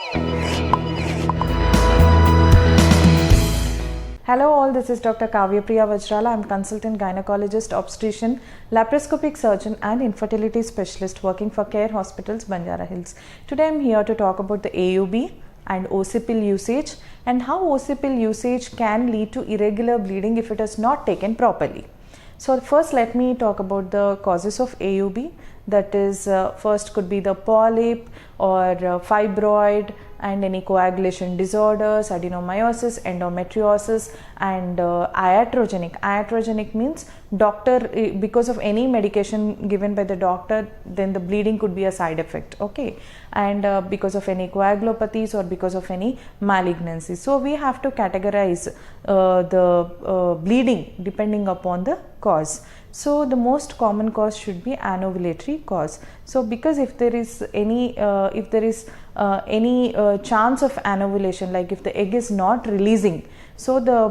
Hello all, this is Dr. Kavya Priya Vajrala. I'm consultant gynecologist, obstetrician, laparoscopic surgeon and infertility specialist working for Care Hospitals, Banjara Hills. Today I'm here to talk about the AUB and OC pill usage and how OC pill usage can lead to irregular bleeding if it is not taken properly. So first let me talk about the causes of AUB. That is, first could be the polyp or fibroid and any coagulation disorders, adenomyosis, endometriosis, and iatrogenic. Iatrogenic means doctor, because of any medication given by the doctor, then the bleeding could be a side effect, okay, and because of any coagulopathies or because of any malignancy. So we have to categorize the bleeding depending upon the cause. So the most common cause should be anovulatory cause. So because if there is any chance of anovulation, like if the egg is not releasing, so the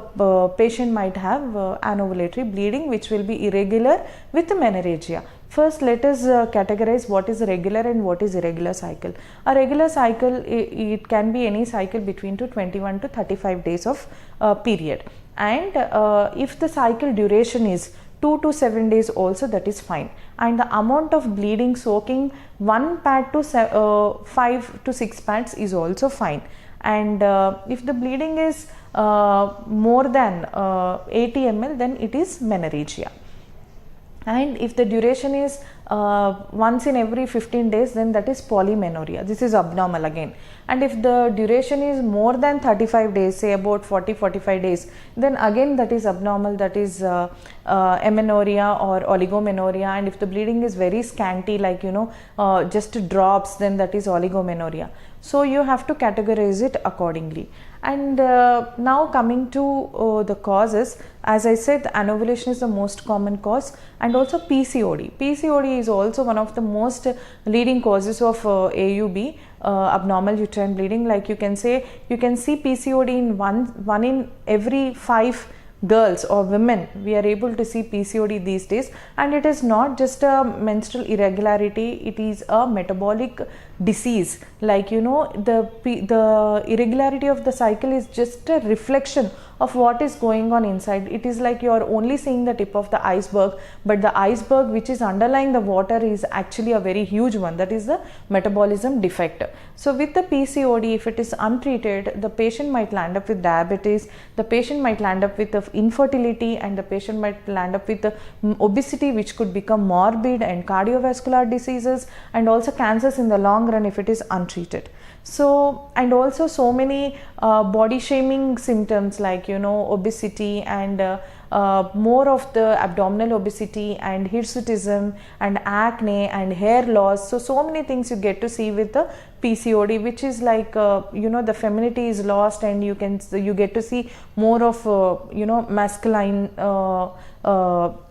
patient might have anovulatory bleeding, which will be irregular with menorrhagia. First, let us categorize what is regular and what is irregular cycle. A regular cycle, it can be any cycle between 21 to 35 days of period, and if the cycle duration is 2 to 7 days also, that is fine, and the amount of bleeding soaking 1 pad to 5 to 6 pads is also fine, and if the bleeding is more than 80 ml, then it is menorrhagia, and if the duration is once in every 15 days, then that is polymenorrhea. This is abnormal again. And if the duration is more than 35 days, say about 40-45 days, then again that is abnormal, that is amenorrhea or oligomenorrhea. And if the bleeding is very scanty, like just drops, then that is oligomenorrhea. So you have to categorize it accordingly. And now coming to the causes, as I said, anovulation is the most common cause, and also PCOD. PCOD is also one of the most leading causes of AUB, abnormal uterine bleeding. Like you can see PCOD in one in every 5 girls or women. We are able to see PCOD these days, and it is not just a menstrual irregularity, it is a metabolic disease. Like the irregularity of the cycle is just a reflection of what is going on inside. It is like you are only seeing the tip of the iceberg, but the iceberg which is underlying the water is actually a very huge one, that is the metabolism defect. So with the PCOD, if it is untreated, the patient might land up with diabetes, the patient might land up with infertility, and the patient might land up with obesity, which could become morbid, and cardiovascular diseases, and also cancers in the long run if it is untreated. So, and also so many body shaming symptoms, like obesity and more of the abdominal obesity and hirsutism and acne and hair loss. So many things you get to see with the PCOD, which is like the femininity is lost, and you get to see more of masculine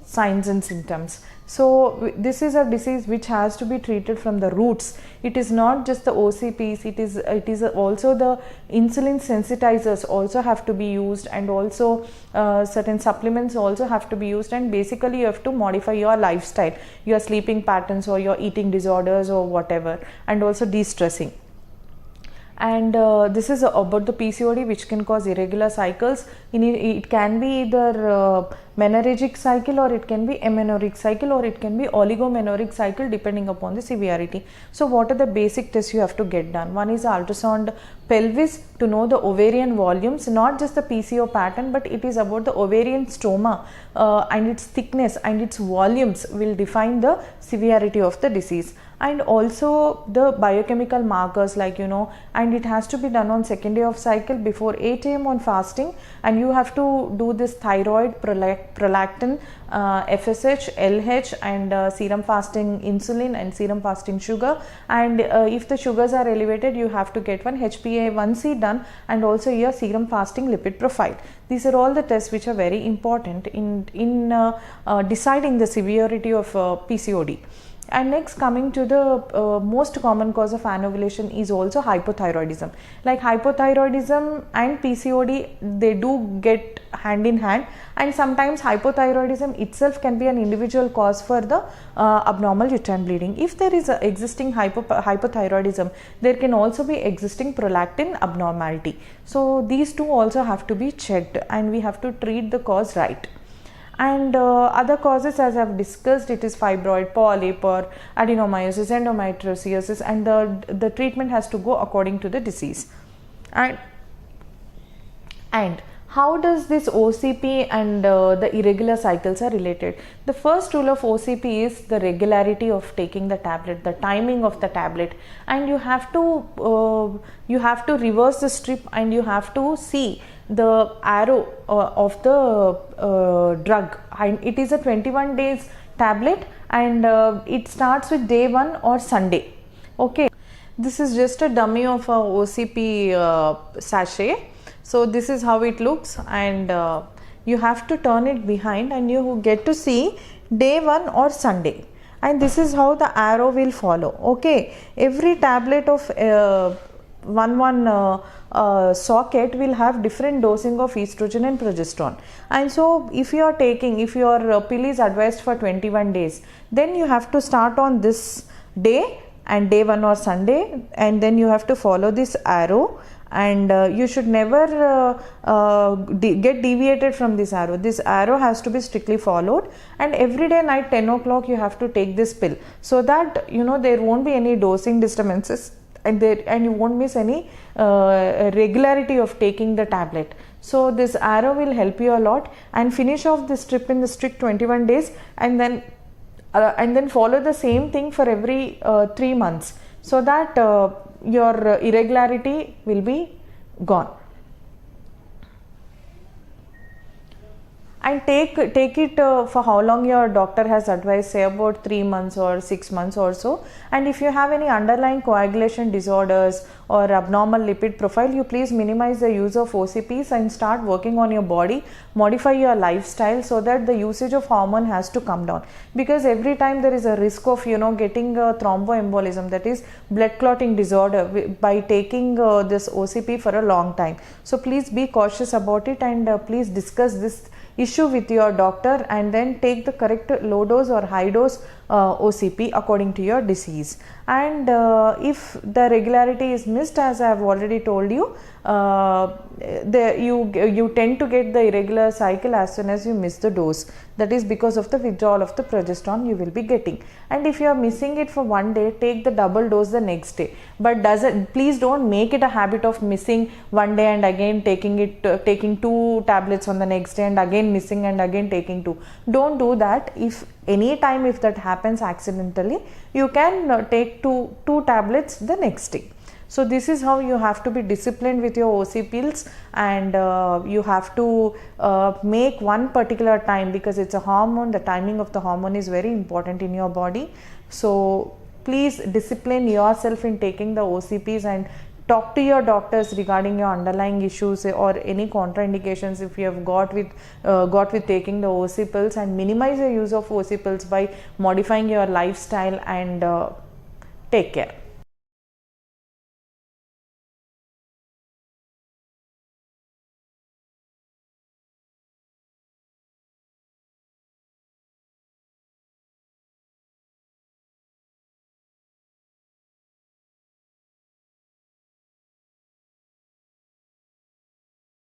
signs and symptoms. So this is a disease which has to be treated from the roots. It is not just the OCPs, it is also the insulin sensitizers also have to be used, and also certain supplements also have to be used, and basically you have to modify your lifestyle, your sleeping patterns or your eating disorders or whatever, and also de-stressing. And this is about the PCOD, which can cause irregular cycles. It can be either menorrhagic cycle, or it can be amenorrheic cycle, or it can be oligomenorrheic cycle, depending upon the severity. So what are the basic tests you have to get done? One is ultrasound pelvis to know the ovarian volumes, not just the PCO pattern, but it is about the ovarian stroma, and its thickness and its volumes will define the severity of the disease. And also the biochemical markers, like and it has to be done on second day of cycle before 8 AM on fasting, and you have to do this thyroid, prolactin, FSH, LH, and serum fasting insulin and serum fasting sugar. And if the sugars are elevated, you have to get one HbA1c done, and also your serum fasting lipid profile. These are all the tests which are very important in deciding the severity of PCOD. And next, coming to the most common cause of anovulation is also hypothyroidism. Like hypothyroidism and PCOD, they do get hand in hand, and sometimes hypothyroidism itself can be an individual cause for the abnormal uterine bleeding. If there is a existing hypothyroidism, there can also be existing prolactin abnormality. So these two also have to be checked, and we have to treat the cause right. And other causes, as I have discussed, it is fibroid, polyp, or adenomyosis, endometriosis, and the treatment has to go according to the disease. And how does this OCP and the irregular cycles are related? The first rule of OCP is the regularity of taking the tablet, the timing of the tablet, and you have to reverse the strip, and you have to see the arrow of the drug, and it is a 21 days tablet, and it starts with day 1 or Sunday. Okay, this is just a dummy of a OCP sachet. So this is how it looks, and you have to turn it behind, and you get to see day 1 or Sunday, and this is how the arrow will follow. Okay, every tablet of socket will have different dosing of estrogen and progesterone, and so if your pill is advised for 21 days, then you have to start on this day and day 1 or Sunday, and then you have to follow this arrow, and you should never get deviated from this arrow. This arrow has to be strictly followed, and every day night 10 o'clock you have to take this pill, so that there won't be any dosing disturbances, and you won't miss any regularity of taking the tablet. So this arrow will help you a lot, and finish off this strip in the strict 21 days, and then follow the same thing for every 3 months, so that your irregularity will be gone. And take it for how long your doctor has advised, say about 3 months or 6 months or so. And if you have any underlying coagulation disorders or abnormal lipid profile, you please minimize the use of OCPs and start working on your body, modify your lifestyle, so that the usage of hormone has to come down, because every time there is a risk of getting a thromboembolism, that is blood clotting disorder, by taking this OCP for a long time. So please be cautious about it, and please discuss this issue with your doctor, and then take the correct low dose or high dose OCP according to your disease. And if the regularity is missed, as I have already told you, you tend to get the irregular cycle as soon as you miss the dose. That is because of the withdrawal of the progesterone you will be getting. And if you are missing it for one day, take the double dose the next day. But please don't make it a habit of missing one day and again taking 2 tablets on the next day, and again missing and again taking 2. Don't do that. If that happens accidentally, you can take two tablets the next day. So this is how you have to be disciplined with your OC pills, and you have to make one particular time, because it's a hormone. The timing of the hormone is very important in your body. So please discipline yourself in taking the OCPs, and talk to your doctors regarding your underlying issues or any contraindications if you have got with taking the OC pills, and minimize the use of OC pills by modifying your lifestyle, and take care.